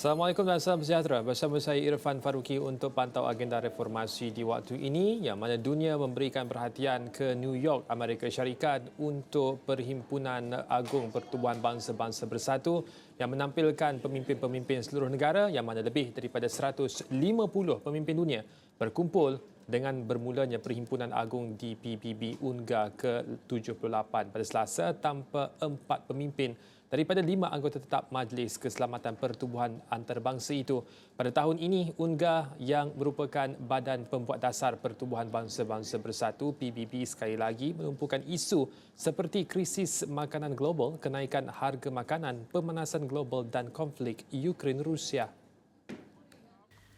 Assalamualaikum dan salam sejahtera. Bersama saya Irfan Faruqi untuk pantau agenda reformasi di waktu ini yang mana dunia memberikan perhatian ke New York, Amerika Syarikat untuk Perhimpunan Agung Pertubuhan Bangsa-Bangsa Bersatu yang menampilkan pemimpin-pemimpin seluruh negara yang mana lebih daripada 150 pemimpin dunia berkumpul dengan bermulanya Perhimpunan Agung di PBB UNGA ke-78 pada Selasa tanpa 4 pemimpin daripada 5 anggota tetap Majlis Keselamatan Pertubuhan Antarabangsa itu. Pada tahun ini, UNGA yang merupakan Badan Pembuat Dasar Pertubuhan Bangsa-Bangsa Bersatu PBB sekali lagi menumpukan isu seperti krisis makanan global, kenaikan harga makanan, pemanasan global dan konflik Ukraine-Rusia.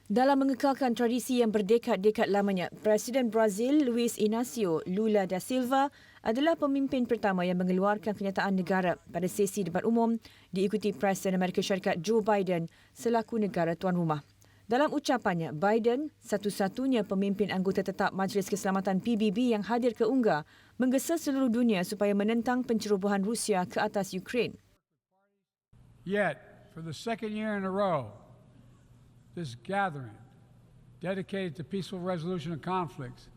Dalam mengekalkan tradisi yang berdekad-dekad lamanya, Presiden Brazil Luiz Inácio Lula da Silva adalah pemimpin pertama yang mengeluarkan kenyataan negara pada sesi debat umum diikuti Presiden Amerika Syarikat Joe Biden selaku negara tuan rumah. Dalam ucapannya, Biden, satu-satunya pemimpin anggota tetap Majlis Keselamatan PBB yang hadir ke UNGA, menggesa seluruh dunia supaya menentang pencerobohan Rusia ke atas Ukraine. Yet, for the second year in a row, this gathering, dedicated to peaceful resolution of conflicts,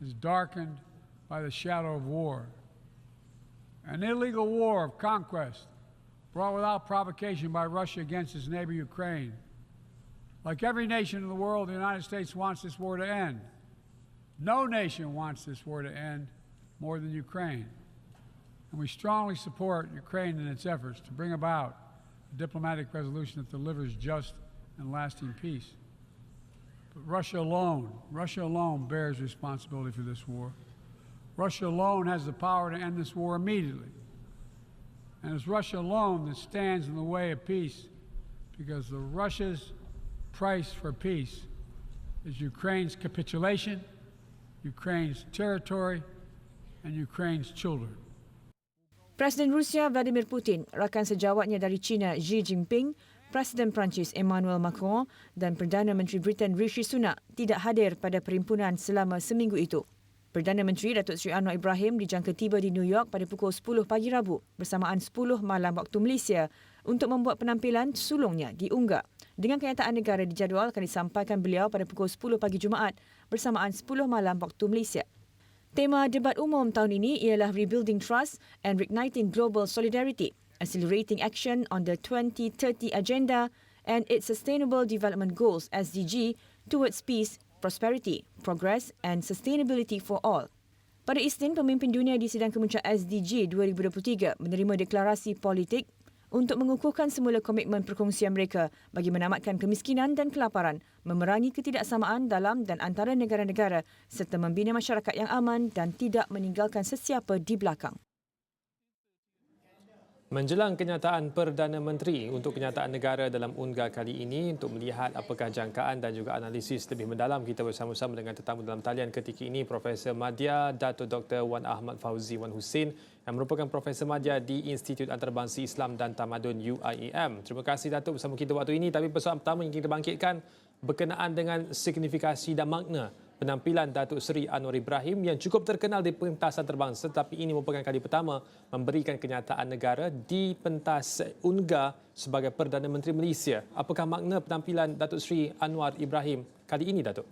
is darkened by the shadow of war. An illegal war of conquest brought without provocation by Russia against its neighbor Ukraine. Like every nation in the world, the United States wants this war to end. No nation wants this war to end more than Ukraine. And we strongly support Ukraine in its efforts to bring about a diplomatic resolution that delivers just and lasting peace. But Russia alone bears responsibility for this war. Russia alone has the power to end this war immediately. And it's Russia alone that stands in the way of peace, because Russia's price for peace is Ukraine's capitulation, Ukraine's territory, and Ukraine's children. Presiden Rusia Vladimir Putin, rakan sejawatnya dari China Xi Jinping, Presiden Perancis Emmanuel Macron dan Perdana Menteri Britain Rishi Sunak tidak hadir pada perhimpunan selama seminggu itu. Perdana Menteri Datuk Seri Anwar Ibrahim dijangka tiba di New York pada pukul 10 pagi Rabu bersamaan 10 malam waktu Malaysia untuk membuat penampilan sulungnya di UNGA. Dengan kenyataan negara dijadual akan disampaikan beliau pada pukul 10 pagi Jumaat bersamaan 10 malam waktu Malaysia. Tema debat umum tahun ini ialah Rebuilding Trust and Reigniting Global Solidarity, Accelerating Action on the 2030 Agenda and its Sustainable Development Goals (SDG) towards peace, prosperity, progress and sustainability for all. Pada Isnin, pemimpin dunia di sidang kemuncak SDG 2023 menerima deklarasi politik untuk mengukuhkan semula komitmen perkongsian mereka bagi menamatkan kemiskinan dan kelaparan, memerangi ketidaksamaan dalam dan antara negara-negara serta membina masyarakat yang aman dan tidak meninggalkan sesiapa di belakang. Menjelang kenyataan Perdana Menteri untuk kenyataan negara dalam UNGA kali ini untuk melihat apakah jangkaan dan juga analisis lebih mendalam, kita bersama-sama dengan tetamu dalam talian ketika ini Profesor Madya Dato' Dr. Wan Ahmad Fauzi Wan Hussein yang merupakan Profesor Madya di Institut Antarabangsa Islam dan Tamadun UIAM. Terima kasih Dato' bersama kita waktu ini. Tapi persoalan pertama yang kita bangkitkan berkenaan dengan signifikasi dan makna penampilan Datuk Seri Anwar Ibrahim yang cukup terkenal di pentas antarabangsa, tetapi ini merupakan kali pertama memberikan kenyataan negara di pentas UNGA sebagai Perdana Menteri Malaysia. Apakah makna penampilan Datuk Seri Anwar Ibrahim kali ini, Datuk?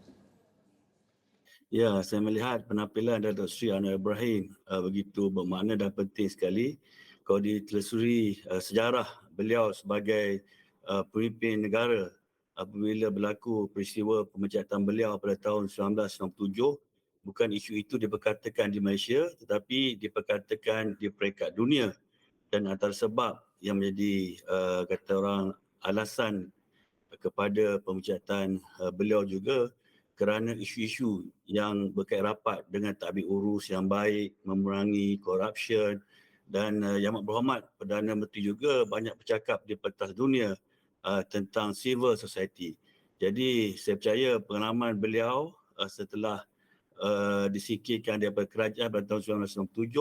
Ya, saya melihat penampilan Datuk Seri Anwar Ibrahim begitu bermakna dan penting sekali kalau ditelusuri sejarah beliau sebagai pemimpin negara. Apabila berlaku peristiwa pemecatan beliau pada tahun 1997, bukan isu itu diperkatakan di Malaysia tetapi diperkatakan di peringkat dunia, dan antara sebab yang menjadi kata orang alasan kepada pemecatan beliau juga kerana isu-isu yang berkait rapat dengan tadbir urus yang baik, memerangi corruption, dan Yang Amat Berhormat Perdana Menteri juga banyak bercakap di pentas dunia tentang civil society. Jadi saya percaya pengalaman beliau setelah disingkirkan daripada kerajaan pada tahun 1997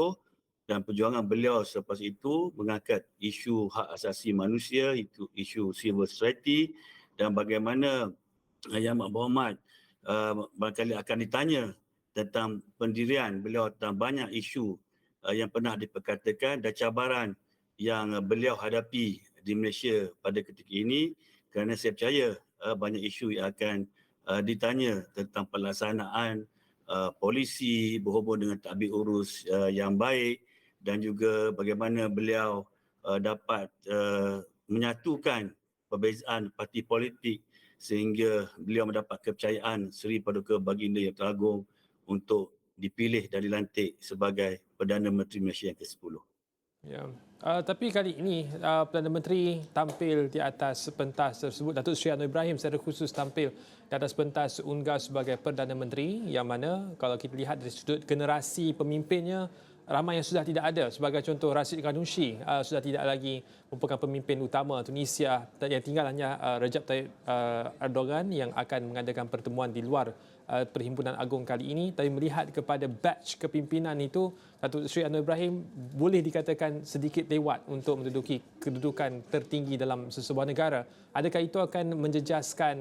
dan perjuangan beliau selepas itu mengangkat isu hak asasi manusia, isu civil society, dan bagaimana Yang Amat Berhormat barangkali akan ditanya tentang pendirian beliau tentang banyak isu yang pernah diperkatakan dan cabaran yang beliau hadapi di Malaysia pada ketika ini kerana saya percaya banyak isu yang akan ditanya tentang pelaksanaan polisi berhubung dengan tadbir urus yang baik dan juga bagaimana beliau dapat menyatukan perbezaan parti politik sehingga beliau mendapat kepercayaan Seri Paduka Baginda Yang Teragung untuk dipilih dan dilantik sebagai Perdana Menteri Malaysia yang ke-10. Ya. Tapi kali ini Perdana Menteri tampil di atas pentas tersebut. Datuk Seri Anwar Ibrahim secara khusus tampil di atas pentas UNGA sebagai Perdana Menteri, yang mana kalau kita lihat dari sudut generasi pemimpinnya, ramai yang sudah tidak ada. Sebagai contoh, Rashid Ghannouchi sudah tidak lagi merupakan pemimpin utama Tunisia, yang tinggal hanya Recep Tayyip Erdogan yang akan mengadakan pertemuan di luar Perhimpunan Agung kali ini. Tapi melihat kepada batch kepimpinan itu, Datuk Seri Anwar Ibrahim boleh dikatakan sedikit lewat untuk menduduki kedudukan tertinggi dalam sesebuah negara. Adakah itu akan menjejaskan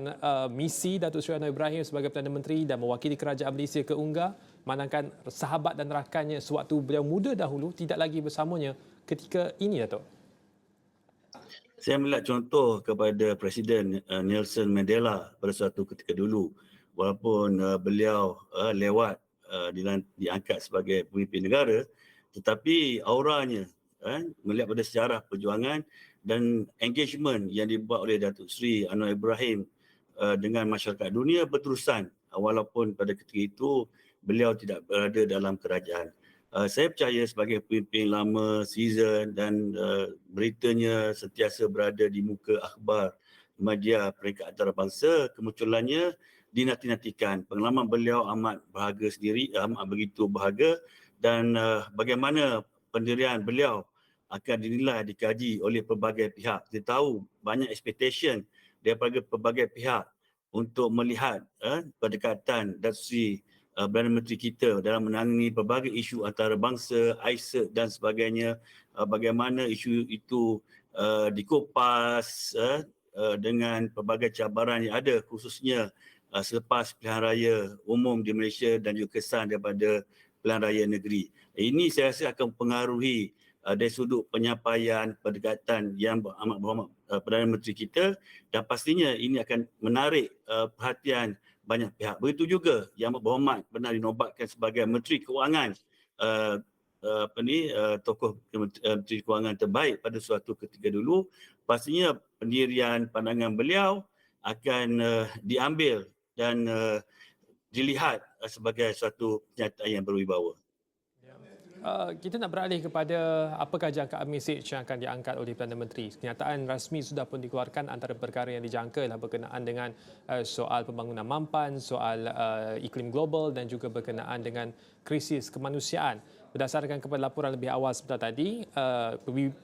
misi Datuk Seri Anwar Ibrahim sebagai Perdana Menteri dan mewakili kerajaan Malaysia ke UNGA, manakala sahabat dan rakannya sewaktu beliau muda dahulu tidak lagi bersamanya ketika ini, Datuk? Saya melihat contoh kepada Presiden Nelson Mandela pada suatu ketika dulu. Walaupun beliau lewat diangkat sebagai pemimpin negara, tetapi auranya melihat pada sejarah perjuangan dan engagement yang dibuat oleh Datuk Seri Anwar Ibrahim dengan masyarakat dunia berterusan walaupun pada ketika itu beliau tidak berada dalam kerajaan. Saya percaya sebagai pemimpin lama, season dan beritanya sentiasa berada di muka akhbar media peringkat antarabangsa, kemunculannya dinanti-nantikan. Pengalaman beliau amat berharga sendiri, amat begitu berharga, dan bagaimana pendirian beliau akan dinilai, dikaji oleh pelbagai pihak. Kita tahu banyak expectation daripada pelbagai pihak untuk melihat pendekatan Datuk Seri Perdana Menteri kita dalam menangani pelbagai isu antarabangsa, ISET dan sebagainya, bagaimana isu itu dikupas dengan pelbagai cabaran yang ada, khususnya selepas pilihan raya umum di Malaysia dan juga kesan daripada pilihan raya negeri. Ini saya rasa akan mempengaruhi dari sudut penyampaian pendekatan yang amat berhormat Perdana Menteri kita, dan pastinya ini akan menarik perhatian banyak pihak. Begitu juga Yang Amat Berhormat pernah dinobatkan sebagai Menteri Kewangan, tokoh Menteri Kewangan terbaik pada suatu ketika dulu. Pastinya pendirian pandangan beliau akan diambil dan dilihat sebagai suatu kenyataan yang berwibawa. Kita nak beralih kepada apakah jangkaan mesej yang akan diangkat oleh Perdana Menteri. Kenyataan rasmi sudah pun dikeluarkan. Antara perkara yang dijangka ialah berkenaan dengan soal pembangunan mampan, soal iklim global dan juga berkenaan dengan krisis kemanusiaan. Berdasarkan kepada laporan lebih awal sebentar tadi,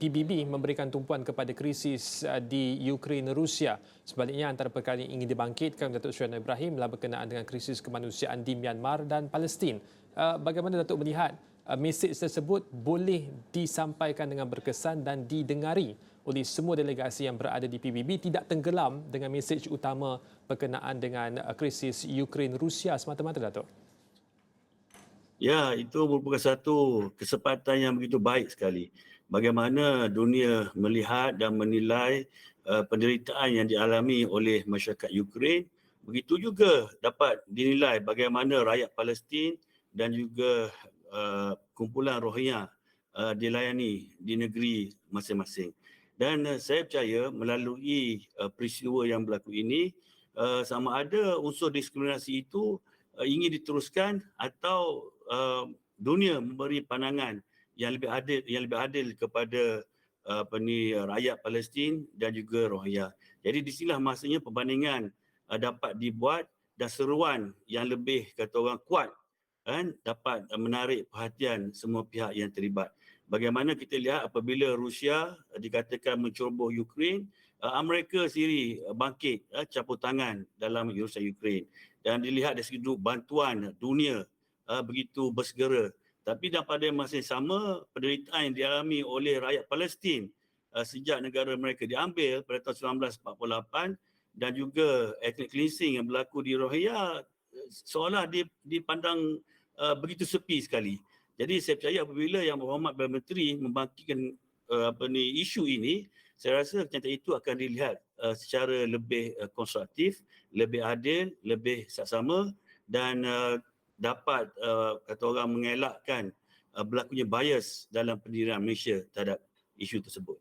PBB memberikan tumpuan kepada krisis di Ukraine, Rusia. Sebaliknya, antara perkara yang ingin dibangkitkan Datuk Seri Anwar Ibrahim ialah berkenaan dengan krisis kemanusiaan di Myanmar dan Palestin. Bagaimana Datuk melihat mesej tersebut boleh disampaikan dengan berkesan dan didengari oleh semua delegasi yang berada di PBB, tidak tenggelam dengan mesej utama berkenaan dengan krisis Ukraine, Rusia semata-mata, Datuk? Ya, itu merupakan satu kesempatan yang begitu baik sekali. Bagaimana dunia melihat dan menilai penderitaan yang dialami oleh masyarakat Ukraine, begitu juga dapat dinilai bagaimana rakyat Palestin dan juga kumpulan Rohingya dilayani di negeri masing-masing. Dan saya percaya melalui peristiwa yang berlaku ini, sama ada unsur diskriminasi itu ingin diteruskan atau dunia memberi pandangan yang lebih adil kepada rakyat Palestin dan juga Rohingya. Jadi di sinilah masanya perbandingan dapat dibuat dan seruan yang lebih kata orang kuat dapat menarik perhatian semua pihak yang terlibat. Bagaimana kita lihat apabila Rusia dikatakan menceroboh Ukraine, Amerika sendiri bangkit campur tangan dalam urusan Ukraine, dan dilihat dari sudut bantuan dunia begitu bersegera. Tapi dan pada masa yang sama, penderitaan yang dialami oleh rakyat Palestin sejak negara mereka diambil pada tahun 1948 dan juga ethnic cleansing yang berlaku di Rohingya seolah dipandang begitu sepi sekali. Jadi saya percaya apabila Yang Berhormat Perdana Menteri membangkitkan isu ini, saya rasa kenyataan itu akan dilihat secara lebih konstruktif, lebih adil, lebih saksama dan dapat kata orang mengelakkan berlakunya bias dalam pendirian Malaysia terhadap isu tersebut.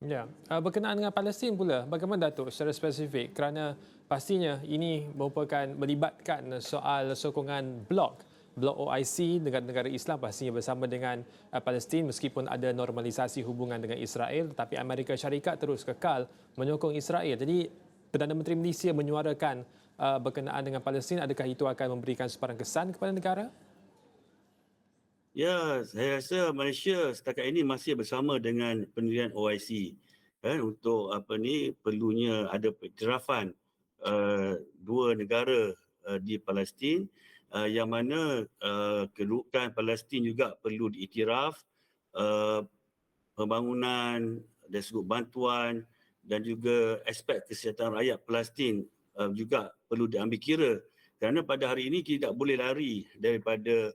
Ya, berkenaan dengan Palestin pula, bagaimana Datuk secara spesifik? Kerana pastinya ini melibatkan soal sokongan blok OIC, negara-negara Islam pastinya bersama dengan Palestin meskipun ada normalisasi hubungan dengan Israel, tetapi Amerika Syarikat terus kekal menyokong Israel. Jadi Perdana Menteri Malaysia menyuarakan berkenaan dengan Palestin, adakah itu akan memberikan sebarang kesan kepada negara? Ya, saya rasa Malaysia setakat ini masih bersama dengan pendirian OIC untuk perlunya ada iktirafan dua negara di Palestin yang mana kedudukan Palestin juga perlu diiktiraf, pembangunan dari sudut bantuan dan juga aspek kesihatan rakyat Palestin juga perlu diambil kira kerana pada hari ini kita tidak boleh lari daripada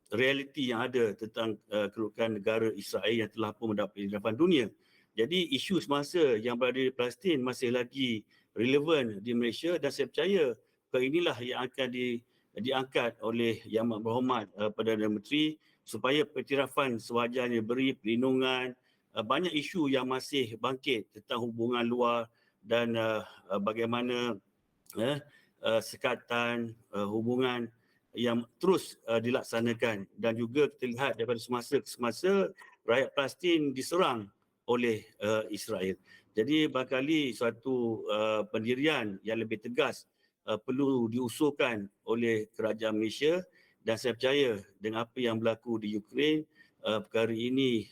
realiti yang ada tentang kedudukan negara Israel yang telah pun mendapat iktirafan dunia. Jadi isu semasa yang berada di Palestin masih lagi relevan di Malaysia dan saya percaya perkara inilah yang akan diangkat oleh Yang Amat Berhormat Perdana Menteri supaya pengiktirafan sewajarnya beri perlindungan. Banyak isu yang masih bangkit tentang hubungan luar dan bagaimana sekatan hubungan yang terus dilaksanakan dan juga kita lihat daripada semasa ke semasa rakyat Palestin diserang oleh Israel. Jadi barangkali suatu pendirian yang lebih tegas perlu diusulkan oleh kerajaan Malaysia dan saya percaya dengan apa yang berlaku di Ukraine, perkara ini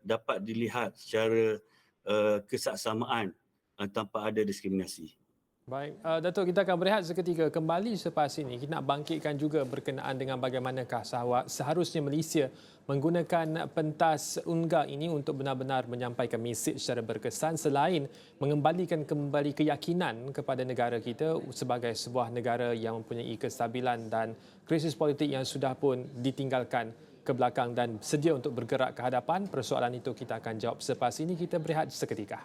dapat dilihat secara kesaksamaan tanpa ada diskriminasi. Baik, Datuk, kita akan berehat seketika. Kembali selepas ini, kita nak bangkitkan juga berkenaan dengan bagaimanakah seharusnya Malaysia menggunakan pentas UNGA ini untuk benar-benar menyampaikan mesej secara berkesan selain mengembalikan kembali keyakinan kepada negara kita sebagai sebuah negara yang mempunyai kestabilan dan krisis politik yang sudah pun ditinggalkan ke belakang dan sedia untuk bergerak ke hadapan. Persoalan itu kita akan jawab selepas ini. Kita berehat seketika.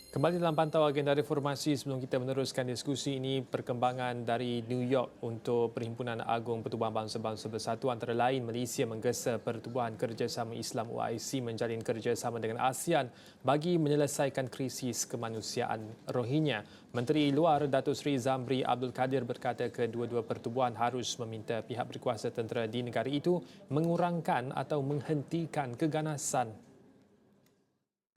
Kembali dalam pantau agenda reformasi. Sebelum kita meneruskan diskusi ini, perkembangan dari New York untuk Perhimpunan Agung Pertubuhan Bangsa-Bangsa Bersatu, antara lain Malaysia menggesa Pertubuhan Kerjasama Islam OIC menjalin kerjasama dengan ASEAN bagi menyelesaikan krisis kemanusiaan Rohingya. Menteri Luar Datuk Seri Zamri Abdul Kadir berkata kedua-dua pertubuhan harus meminta pihak berkuasa tentera di negara itu mengurangkan atau menghentikan keganasan.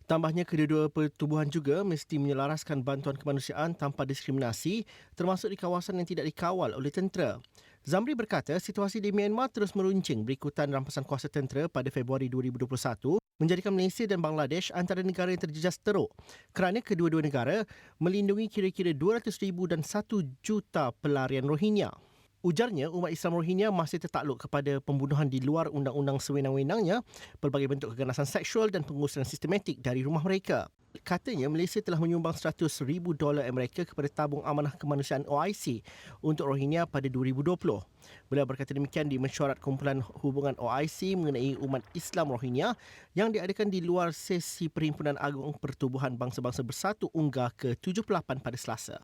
Tambahnya, kedua-dua pertubuhan juga mesti menyelaraskan bantuan kemanusiaan tanpa diskriminasi termasuk di kawasan yang tidak dikawal oleh tentera. Zamri berkata situasi di Myanmar terus meruncing berikutan rampasan kuasa tentera pada Februari 2021 menjadikan Malaysia dan Bangladesh antara negara yang terjejas teruk kerana kedua-dua negara melindungi kira-kira 200,000 dan 1 juta pelarian Rohingya. Ujarnya, umat Islam Rohingya masih tertakluk kepada pembunuhan di luar undang-undang sewenang-wenangnya, pelbagai bentuk keganasan seksual dan pengusiran sistematik dari rumah mereka. Katanya, Malaysia telah menyumbang $100,000 Amerika kepada tabung amanah kemanusiaan OIC untuk Rohingya pada 2020. Beliau berkata demikian di mesyuarat kumpulan hubungan OIC mengenai umat Islam Rohingya yang diadakan di luar sesi Perhimpunan Agung Pertubuhan Bangsa-Bangsa Bersatu UNGA ke-78 pada Selasa.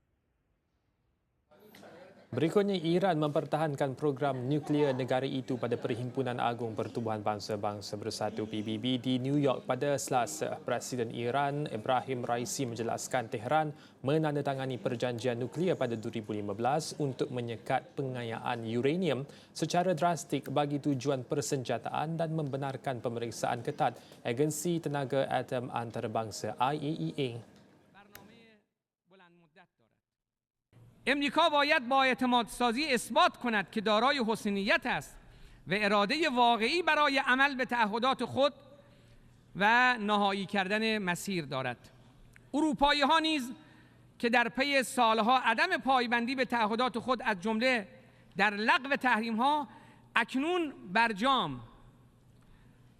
Berikutnya, Iran mempertahankan program nuklear negara itu pada Perhimpunan Agung Pertubuhan Bangsa-Bangsa Bersatu PBB di New York pada Selasa. Presiden Iran Ebrahim Raisi menjelaskan Tehran menandatangani perjanjian nuklear pada 2015 untuk menyekat pengayaan uranium secara drastik bagi tujuan persenjataan dan membenarkan pemeriksaan ketat Agensi Tenaga Atom Antarabangsa IAEA. امریکا باید با اعتمادسازی اثبات کند که دارای حسن نیت است و اراده واقعی برای عمل به تعهدات خود و نهایی کردن مسیر دارد. اروپایی‌ها نیز که در پی سالها عدم پایبندی به تعهدات خود از جمله در لغو تحریم‌ها اکنون برجام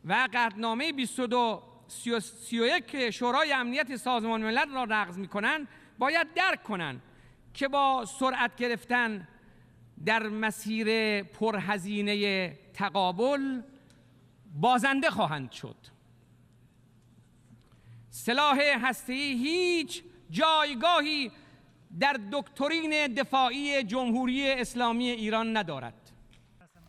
و قطعنامه 22 31 شورای امنیت سازمان ملل را نقض می‌کنند باید درک کنند که با سرعت گرفتن در مسیر پرهزینه تقابل بازنده خواهند شد. سلاح هسته‌ای هیچ جایگاهی در دکترین دفاعی جمهوری اسلامی ایران ندارد.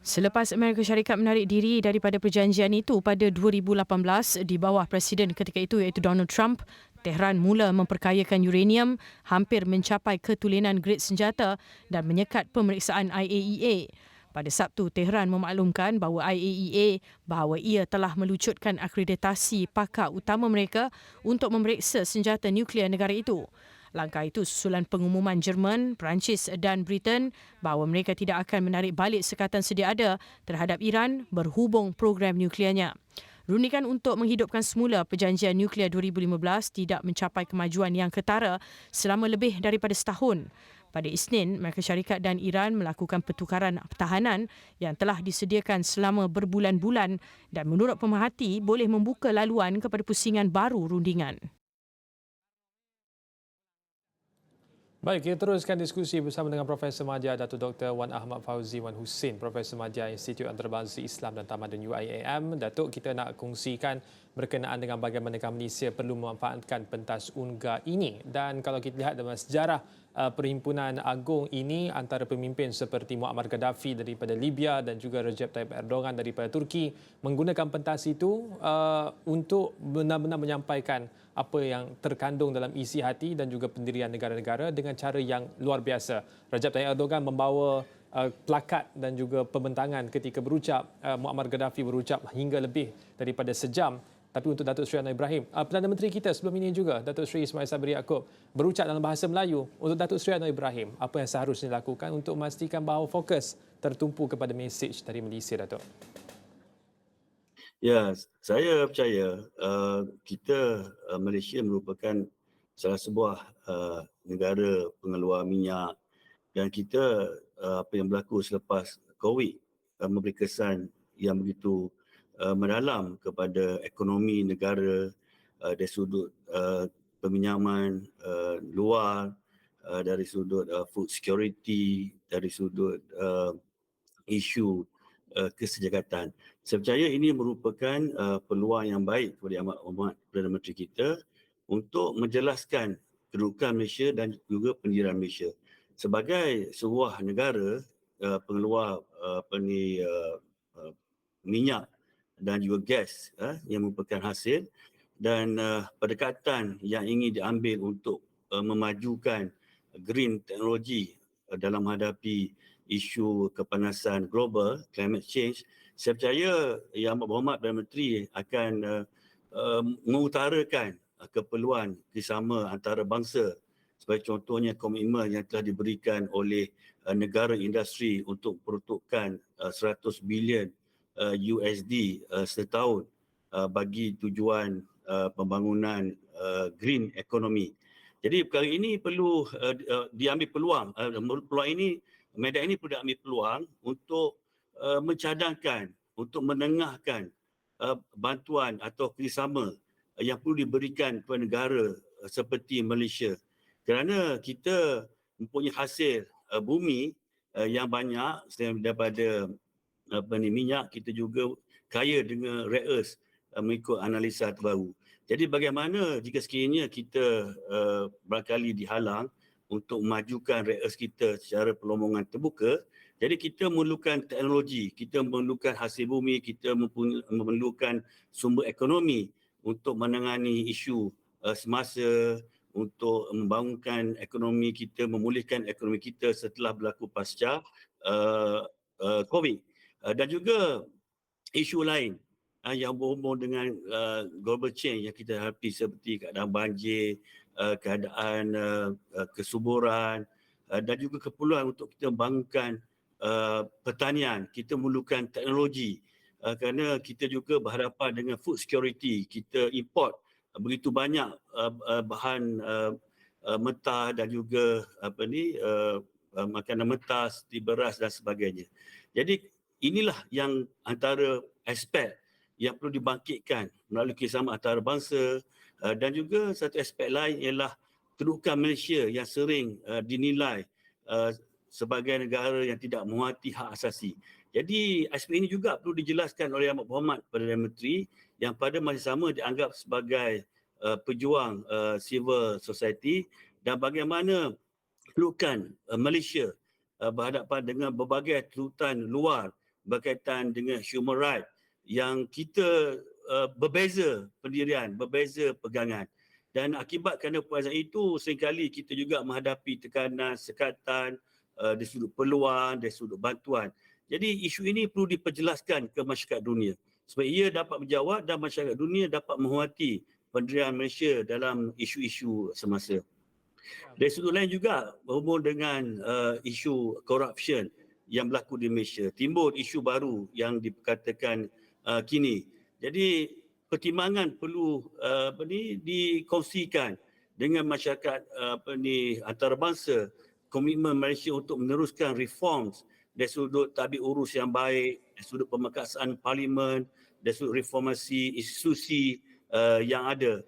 Selepas Amerika Syarikat menarik diri daripada perjanjian itu pada 2018 di bawah Presiden ketika itu iaitu Donald Trump, Tehran mula memperkayakan uranium hampir mencapai ketulinan grade senjata dan menyekat pemeriksaan IAEA. Pada Sabtu, Tehran memaklumkan bahawa IAEA bahawa ia telah melucutkan akreditasi pakar utama mereka untuk memeriksa senjata nuklear negara itu. Langkah itu susulan pengumuman Jerman, Perancis dan Britain bahawa mereka tidak akan menarik balik sekatan sedia ada terhadap Iran berhubung program nuklearnya. Rundingan untuk menghidupkan semula perjanjian nuklear 2015 tidak mencapai kemajuan yang ketara selama lebih daripada setahun. Pada Isnin, Amerika Syarikat dan Iran melakukan pertukaran pertahanan yang telah disediakan selama berbulan-bulan dan menurut pemerhati boleh membuka laluan kepada pusingan baru rundingan. Baik, kita teruskan diskusi bersama dengan Profesor Madya Datuk Dr. Wan Ahmad Fauzi Wan Hussein, Profesor Madya Institut Antarabangsa Islam dan Tamadun UIAM. Datuk, kita nak kongsikan berkenaan dengan bagaimana Malaysia perlu memanfaatkan pentas UNGA ini. Dan kalau kita lihat dalam sejarah Perhimpunan Agung ini antara pemimpin seperti Muammar Gaddafi daripada Libya dan juga Recep Tayyip Erdogan daripada Turki menggunakan pentas itu untuk benar-benar menyampaikan apa yang terkandung dalam isi hati dan juga pendirian negara-negara dengan cara yang luar biasa. Recep Tayyip Erdogan membawa plakat dan juga pembentangan ketika berucap, Muammar Gaddafi berucap hingga lebih daripada sejam. Tapi untuk Datuk Seri Anwar Ibrahim, Perdana Menteri kita sebelum ini juga, Datuk Seri Ismail Sabri Yaakob, berucap dalam bahasa Melayu. Untuk Datuk Seri Anwar Ibrahim, apa yang seharusnya dilakukan untuk memastikan bahawa fokus tertumpu kepada mesej dari Malaysia, Datuk? Ya, saya percaya kita Malaysia merupakan salah sebuah negara pengeluar minyak dan kita apa yang berlaku selepas COVID memberi kesan yang begitu mendalam kepada ekonomi negara dari sudut peminjaman luar, dari sudut food security, dari sudut isu kesejakatan. Saya percaya ini merupakan peluang yang baik kepada Yang Amat Perdana Menteri kita untuk menjelaskan kedudukan Malaysia dan juga pendirian Malaysia sebagai sebuah negara pengeluar minyak dan juga gas yang merupakan hasil dan pendekatan yang ingin diambil untuk memajukan green teknologi dalam menghadapi isu kepanasan global, climate change. Saya percaya Yang Amat Berhormat Perdana Menteri akan mengutarakan keperluan kerjasama antara bangsa sebagai contohnya komitmen yang telah diberikan oleh negara industri untuk peruntukan 100 bilion USD setahun bagi tujuan pembangunan green economy. Jadi perkara ini perlu diambil peluang. Media ini perlu diambil peluang untuk mencadangkan, untuk menengahkan bantuan atau kerjasama yang perlu diberikan kepada negara seperti Malaysia. Kerana kita mempunyai hasil bumi yang banyak selain daripada minyak, kita juga kaya dengan rare earth mengikut analisa terbaru. Jadi bagaimana jika sekiranya kita barangkali dihalang untuk memajukan rare earth kita secara perlombongan terbuka, jadi kita memerlukan teknologi, kita memerlukan hasil bumi, kita memerlukan sumber ekonomi untuk menangani isu semasa, untuk membangunkan ekonomi kita, memulihkan ekonomi kita setelah berlaku pasca COVID. Dan juga isu lain yang berhubung dengan global change yang kita hadapi seperti keadaan banjir, keadaan kesuburan dan juga keperluan untuk kita membangunkan pertanian. Kita memerlukan teknologi kerana kita juga berhadapan dengan food security. Kita import begitu banyak bahan mentah dan juga makanan mentah seperti beras dan sebagainya. Jadi inilah yang antara aspek yang perlu dibangkitkan melalui kerjasama antarabangsa, dan juga satu aspek lain ialah kedudukan Malaysia yang sering dinilai sebagai negara yang tidak menghormati hak asasi. Jadi aspek ini juga perlu dijelaskan oleh Amat Berhormat Perdana Menteri yang pada masa sama dianggap sebagai pejuang civil society, dan bagaimana kedudukan Malaysia berhadapan dengan berbagai tuntutan luar berkaitan dengan human rights yang kita berbeza pendirian, berbeza pegangan. Dan akibat kerana perbezaan itu, seringkali kita juga menghadapi tekanan, sekatan dari sudut peluang, dari sudut bantuan. Jadi isu ini perlu diperjelaskan ke masyarakat dunia supaya ia dapat menjawab dan masyarakat dunia dapat menghormati pendirian Malaysia dalam isu-isu semasa. Dari sudut lain juga berhubung dengan isu corruption yang berlaku di Malaysia. Timbul isu baru yang diperkatakan kini. Jadi pertimbangan perlu dikongsikan dengan masyarakat antarabangsa, komitmen Malaysia untuk meneruskan reforms dari sudut tadbir urus yang baik, dari sudut pemekasan parlimen, dari sudut reformasi institusi yang ada,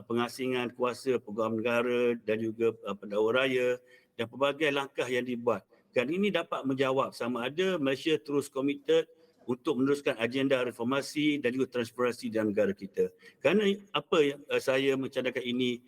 pengasingan kuasa peguam negara dan juga pendakwa raya dan pelbagai langkah yang dibuat. Dan ini dapat menjawab sama ada Malaysia terus komited untuk meneruskan agenda reformasi dan juga transparansi dalam negara kita. Kerana apa yang saya mencadangkan ini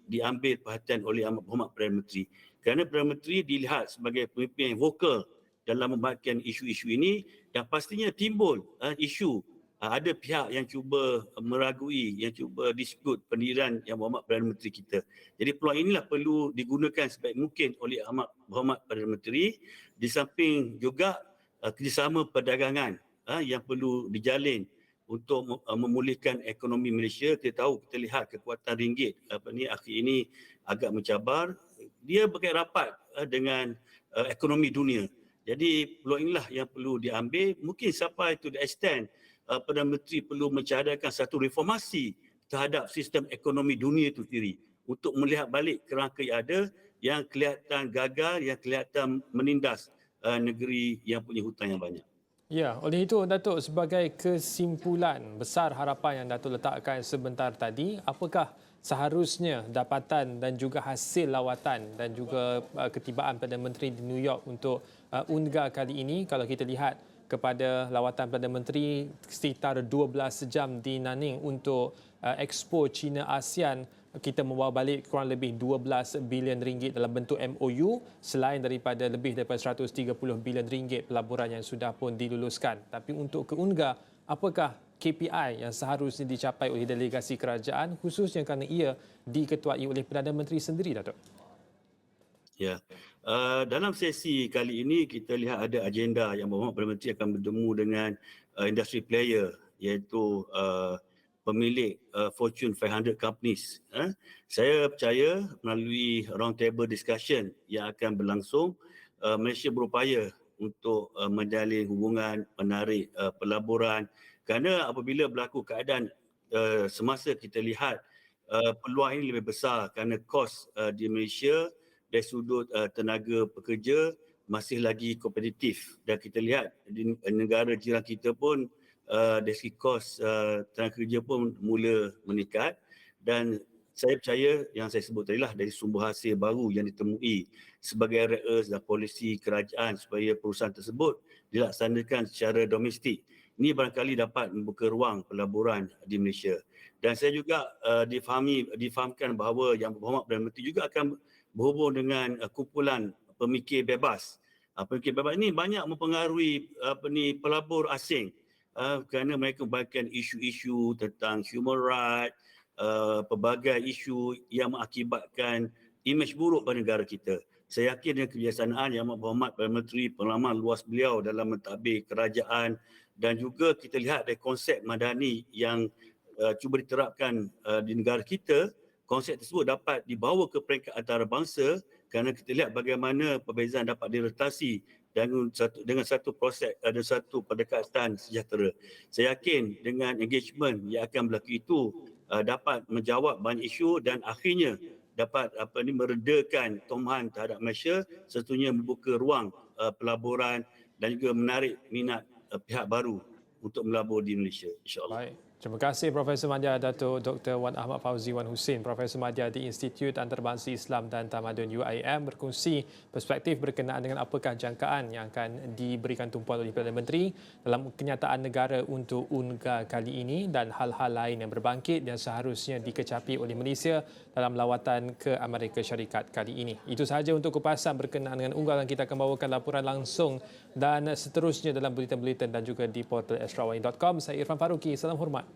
diambil perhatian oleh Amat Berhormat Perdana Menteri. Kerana Perdana Menteri dilihat sebagai pemimpin yang vokal dalam membahagikan isu-isu ini, dan pastinya timbul isu ada pihak yang cuba meragui, yang cuba dispute pendirian Yang Berhormat Perdana Menteri kita. Jadi peluang inilah perlu digunakan sebaik mungkin oleh Amat Berhormat Perdana Menteri, di samping juga kerjasama perdagangan yang perlu dijalin untuk memulihkan ekonomi Malaysia. Kita tahu, kita lihat kekuatan ringgit akhir ini agak mencabar. Dia berkait rapat dengan ekonomi dunia. Jadi peluang inilah yang perlu diambil. Mungkin sampai to the extent Perdana Menteri perlu mencadangkan satu reformasi terhadap sistem ekonomi dunia itu sendiri untuk melihat balik kerangka yang ada, yang kelihatan gagal, yang kelihatan menindas negeri yang punya hutang yang banyak. Ya, oleh itu Datuk, sebagai kesimpulan besar harapan yang Datuk letakkan sebentar tadi, apakah seharusnya dapatan dan juga hasil lawatan dan juga ketibaan Perdana Menteri di New York untuk UNGA kali ini, kalau kita lihat kepada lawatan Perdana Menteri sekitar 12 jam di Nanning untuk Expo China ASEAN, kita membawa balik kurang lebih 12 bilion ringgit dalam bentuk MOU, selain daripada lebih daripada 130 bilion ringgit pelaburan yang sudah pun diluluskan. Tapi untuk ke UNGA, apakah KPI yang seharusnya dicapai oleh delegasi kerajaan, khususnya kerana ia diketuai oleh Perdana Menteri sendiri, Datuk? Ya, dalam sesi kali ini kita lihat ada agenda Yang Berhormat Perdana Menteri akan bertemu dengan industry player, iaitu pemilik Fortune 500 companies. Saya percaya melalui round table discussion yang akan berlangsung, Malaysia berupaya untuk menjalin hubungan, menarik pelaburan, kerana apabila berlaku keadaan semasa, kita lihat peluang ini lebih besar kerana kos di Malaysia dari sudut tenaga pekerja masih lagi kompetitif, dan kita lihat di negara jiran kita pun dari segi kos tenaga kerja pun mula meningkat. Dan saya percaya yang saya sebut tadi lah, dari sumber hasil baru yang ditemui sebagai reas dan polisi kerajaan supaya perusahaan tersebut dilaksanakan secara domestik, ini barangkali dapat membuka ruang pelaburan di Malaysia. Dan saya juga difahamkan bahawa Yang Berhormat Perdana Menteri juga akan berhubung dengan kumpulan pemikir bebas. Pemikir bebas ini banyak mempengaruhi pelabur asing, kerana mereka membagikan isu-isu tentang human rights, pelbagai isu yang mengakibatkan imej buruk pada negara kita. Saya yakin dengan kebijaksanaan Yang Berhormat Perdana Menteri, pengalaman luas beliau dalam mentadbir kerajaan, dan juga kita lihat dari konsep madani yang cuba diterapkan di negara kita, konsep tersebut dapat dibawa ke peringkat antarabangsa, kerana kita lihat bagaimana perbezaan dapat diretasi dengan satu proses, ada satu pendekatan sejahtera. Saya yakin dengan engagement yang akan berlaku itu dapat menjawab banyak isu dan akhirnya dapat meredakan tomahan terhadap Malaysia, sertunya membuka ruang pelaburan dan juga menarik minat pihak baru untuk melabur di Malaysia, insya-Allah. Baik. Terima kasih Profesor Madya Datuk Dr. Wan Ahmad Fauzi Wan Husin, Profesor Madya di Institut Antarabangsa Islam dan Tamadun UIM berkongsi perspektif berkenaan dengan apakah jangkaan yang akan diberikan tumpuan oleh Perdana Menteri dalam kenyataan negara untuk UNGA kali ini dan hal-hal lain yang berbangkit yang seharusnya dikecapi oleh Malaysia dalam lawatan ke Amerika Syarikat kali ini. Itu sahaja untuk kupasan berkenaan dengan UNGA, dan kita akan bawakan laporan langsung dan seterusnya dalam bulletin-bulletin dan juga di portal extrawarning.com. Saya Irfan Faruqi, salam hormat.